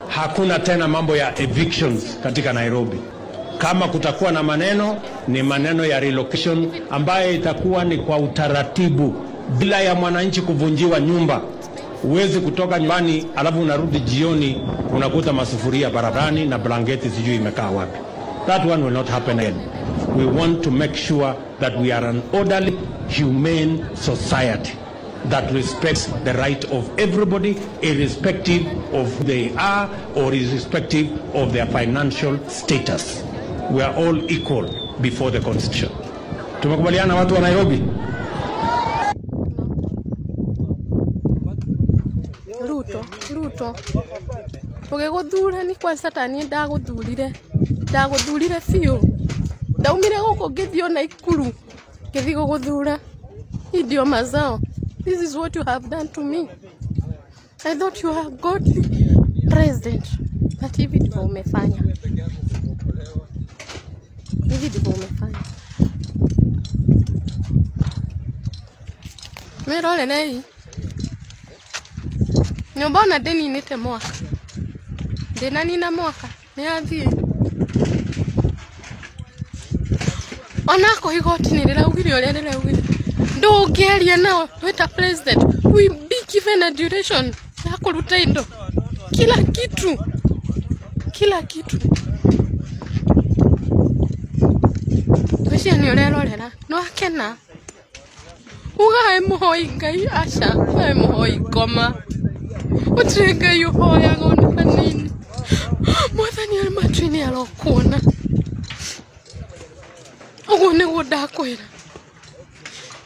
Hakuna tena mambo ya evictions katika Nairobi. Kama kutakuwa na maneno, ni maneno ya relocation ambayo itakuwa ni kwa utaratibu, bila ya mwananchi kuvunjiwa nyumba. Uwezi kutoka nyumbani alafu unarudi jioni unakuta masufuria barabarani na blanketi sijui imekaa wapi. That one will not happen again. We want to make sure that we are an orderly, humane society that respects the right of everybody, irrespective of who they are or irrespective of their financial status. We are all equal before the Constitution. Tumekubaliana watu wa Nairobi? Ruto. Ugegudhura ni kwa satani ndagudhurire fiu. Ndaumire guko ngithio na ikuru. Ngithi guguthura. Idio mazao. This is what you have done to me. I thought you were godly president. But hivi ndivyo umefanya. Merole nei. Nyobona deni nite mwaka. Dena nina mwaka. Ni Athi. Onako igoti ni riraugire ore riraugire. Ndongeria nao tweta president. We be given a duration ya kuruta indo. Kila kitu. Twishia ni ore rorera. No akena. Uga muhoi ngai asha. Uga muhoi goma. Utrenga yuhoya gona nini. Mwathani almatrini alokona. Ugone godakwira.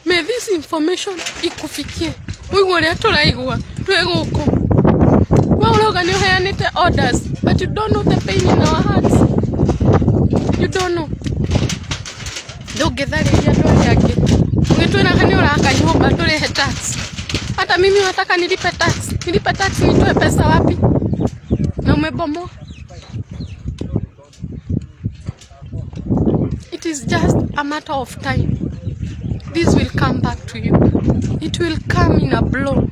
May this information ikufikie. Wigore turaigwa tweguko. Wauroga ni uheanite orders, but you don't know the pain in our hearts. You don't know. Ndugethariria ndwari yake. Ungitwira kani uraka nyumba turehe tax. Hata mimi nataka nilipe tax. Nilipe tax nitoe pesa wapi? Na umebomoa. It is just a matter of time. This will come back to you. It will come in a blow.